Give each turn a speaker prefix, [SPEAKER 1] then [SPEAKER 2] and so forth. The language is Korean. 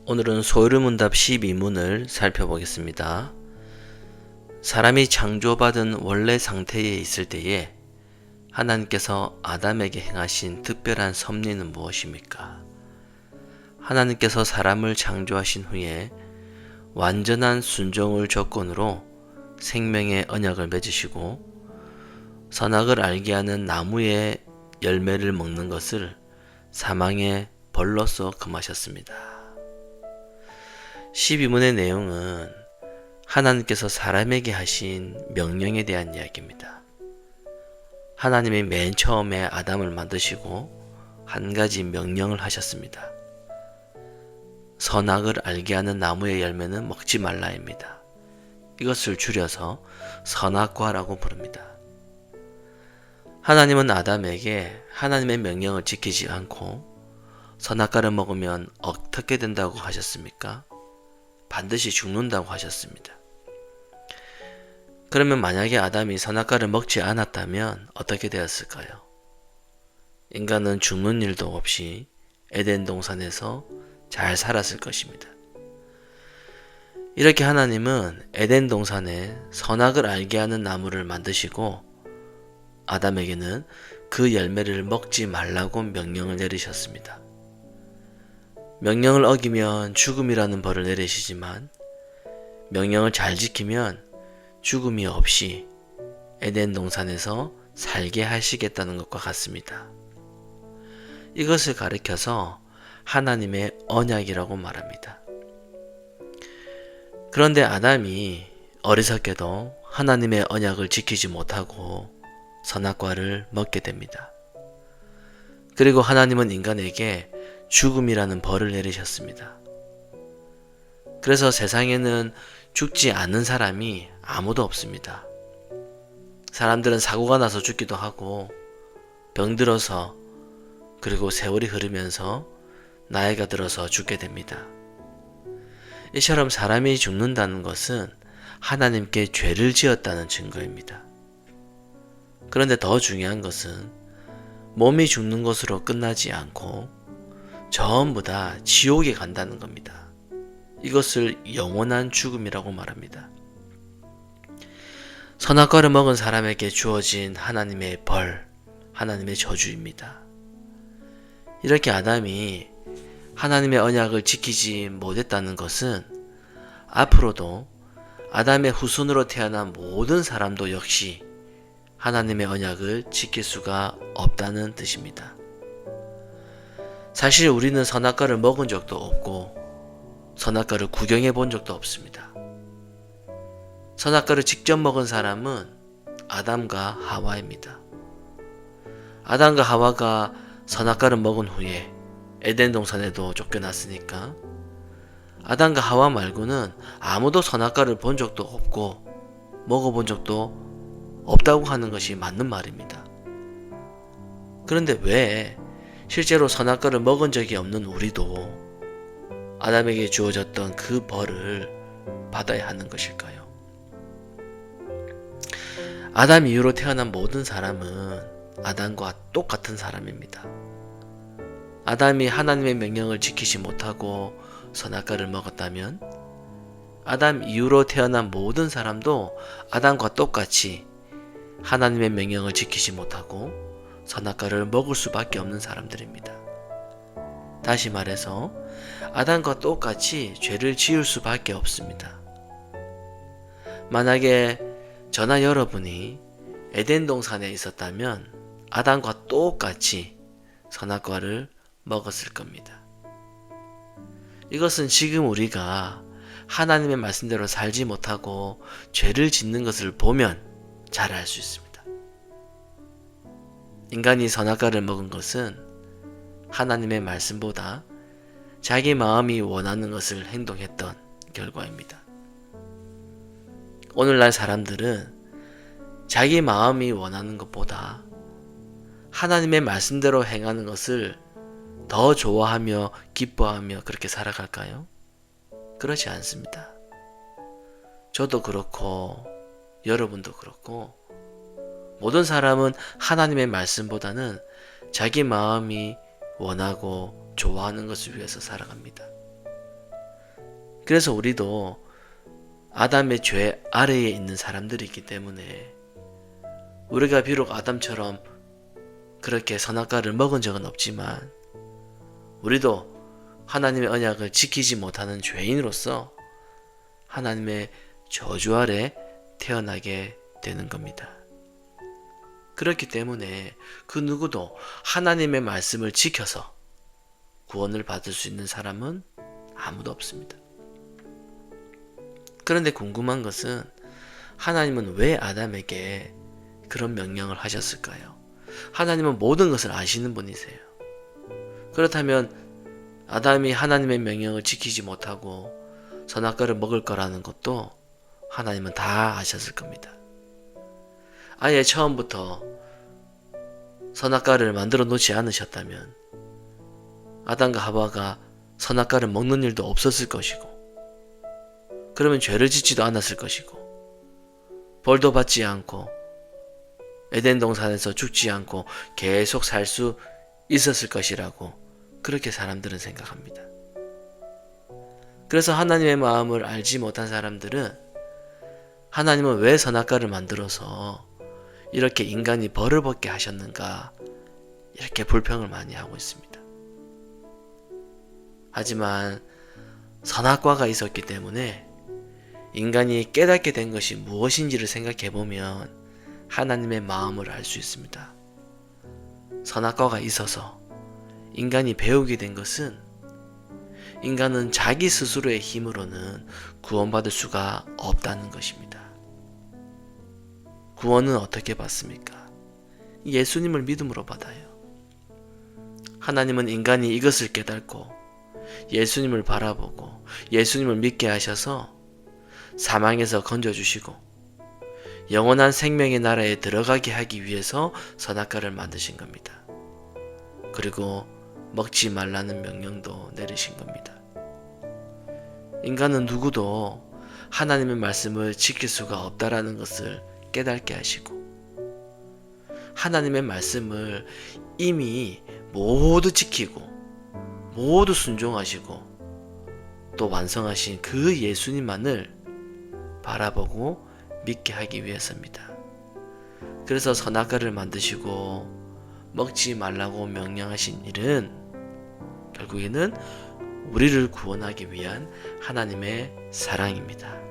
[SPEAKER 1] 오늘은 소유문답 12문을 살펴보겠습니다. 사람이 창조받은 원래 상태에 있을 때에 하나님께서 아담에게 행하신 특별한 섭리는 무엇입니까? 하나님께서 사람을 창조하신 후에 완전한 순종을 조건으로 생명의 언약을 맺으시고 선악을 알게 하는 나무의 열매를 먹는 것을 사망의 벌로서 금하셨습니다. 12문의 내용은 하나님께서 사람에게 하신 명령에 대한 이야기입니다. 하나님이 맨 처음에 아담을 만드시고 한 가지 명령을 하셨습니다. 선악을 알게 하는 나무의 열매는 먹지 말라입니다. 이것을 줄여서 선악과라고 부릅니다. 하나님은 아담에게 하나님의 명령을 지키지 않고 선악과를 먹으면 어떻게 된다고 하셨습니까? 반드시 죽는다고 하셨습니다. 그러면 만약에 아담이 선악과를 먹지 않았다면 어떻게 되었을까요? 인간은 죽는 일도 없이 에덴 동산에서 잘 살았을 것입니다. 이렇게 하나님은 에덴 동산에 선악을 알게 하는 나무를 만드시고 아담에게는 그 열매를 먹지 말라고 명령을 내리셨습니다. 명령을 어기면 죽음이라는 벌을 내리시지만 명령을 잘 지키면 죽음이 없이 에덴 동산에서 살게 하시겠다는 것과 같습니다. 이것을 가리켜서 하나님의 언약이라고 말합니다. 그런데 아담이 어리석게도 하나님의 언약을 지키지 못하고 선악과를 먹게 됩니다. 그리고 하나님은 인간에게 죽음이라는 벌을 내리셨습니다. 그래서 세상에는 죽지 않는 사람이 아무도 없습니다. 사람들은 사고가 나서 죽기도 하고 병들어서 그리고 세월이 흐르면서 나이가 들어서 죽게 됩니다. 이처럼 사람이 죽는다는 것은 하나님께 죄를 지었다는 증거입니다. 그런데 더 중요한 것은 몸이 죽는 것으로 끝나지 않고 전부 다 지옥에 간다는 겁니다. 이것을 영원한 죽음이라고 말합니다. 선악과를 먹은 사람에게 주어진 하나님의 벌, 하나님의 저주입니다. 이렇게 아담이 하나님의 언약을 지키지 못했다는 것은 앞으로도 아담의 후손으로 태어난 모든 사람도 역시 하나님의 언약을 지킬 수가 없다는 뜻입니다. 사실 우리는 선악과를 먹은 적도 없고 선악과를 구경해 본 적도 없습니다. 선악과를 직접 먹은 사람은 아담과 하와입니다. 아담과 하와가 선악과를 먹은 후에 에덴 동산에도 쫓겨났으니까 아담과 하와 말고는 아무도 선악과를 본 적도 없고 먹어본 적도 없다고 하는 것이 맞는 말입니다. 그런데 왜 실제로 선악과를 먹은 적이 없는 우리도 아담에게 주어졌던 그 벌을 받아야 하는 것일까요? 아담 이후로 태어난 모든 사람은 아담과 똑같은 사람입니다. 아담이 하나님의 명령을 지키지 못하고 선악과를 먹었다면 아담 이후로 태어난 모든 사람도 아담과 똑같이 하나님의 명령을 지키지 못하고 선악과를 먹을 수밖에 없는 사람들입니다. 다시 말해서 아담과 똑같이 죄를 지을 수밖에 없습니다. 만약에 저나 여러분이 에덴 동산에 있었다면 아담과 똑같이 선악과를 먹었을 겁니다. 이것은 지금 우리가 하나님의 말씀대로 살지 못하고 죄를 짓는 것을 보면 잘 알 수 있습니다. 인간이 선악과를 먹은 것은 하나님의 말씀보다 자기 마음이 원하는 것을 행동했던 결과입니다. 오늘날 사람들은 자기 마음이 원하는 것보다 하나님의 말씀대로 행하는 것을 더 좋아하며 기뻐하며 그렇게 살아갈까요? 그렇지 않습니다. 저도 그렇고 여러분도 그렇고 모든 사람은 하나님의 말씀보다는 자기 마음이 원하고 좋아하는 것을 위해서 살아갑니다. 그래서 우리도 아담의 죄 아래에 있는 사람들이기 때문에 우리가 비록 아담처럼 그렇게 선악과를 먹은 적은 없지만 우리도 하나님의 언약을 지키지 못하는 죄인으로서 하나님의 저주 아래 태어나게 되는 겁니다. 그렇기 때문에 그 누구도 하나님의 말씀을 지켜서 구원을 받을 수 있는 사람은 아무도 없습니다. 그런데 궁금한 것은 하나님은 왜 아담에게 그런 명령을 하셨을까요? 하나님은 모든 것을 아시는 분이세요. 그렇다면 아담이 하나님의 명령을 지키지 못하고 선악과를 먹을 거라는 것도 하나님은 다 아셨을 겁니다. 아예 처음부터 선악과를 만들어 놓지 않으셨다면 아담과 하와가 선악과를 먹는 일도 없었을 것이고 그러면 죄를 짓지도 않았을 것이고 벌도 받지 않고 에덴 동산에서 죽지 않고 계속 살 수 있었을 것이라고 그렇게 사람들은 생각합니다. 그래서 하나님의 마음을 알지 못한 사람들은 하나님은 왜 선악과를 만들어서 이렇게 인간이 벌을 받게 하셨는가 이렇게 불평을 많이 하고 있습니다. 하지만 선악과가 있었기 때문에 인간이 깨닫게 된 것이 무엇인지를 생각해 보면 하나님의 마음을 알 수 있습니다. 선악과가 있어서 인간이 배우게 된 것은 인간은 자기 스스로의 힘으로는 구원받을 수가 없다는 것입니다. 구원은 어떻게 받습니까? 예수님을 믿음으로 받아요. 하나님은 인간이 이것을 깨닫고 예수님을 바라보고 예수님을 믿게 하셔서 사망에서 건져주시고 영원한 생명의 나라에 들어가게 하기 위해서 선악과를 만드신 겁니다. 그리고 먹지 말라는 명령도 내리신 겁니다. 인간은 누구도 하나님의 말씀을 지킬 수가 없다라는 것을 깨닫게 하시고 하나님의 말씀을 이미 모두 지키고 모두 순종하시고 또 완성하신 그 예수님만을 바라보고 믿게 하기 위해서입니다. 그래서 선악과를 만드시고 먹지 말라고 명령하신 일은 결국에는 우리를 구원하기 위한 하나님의 사랑입니다.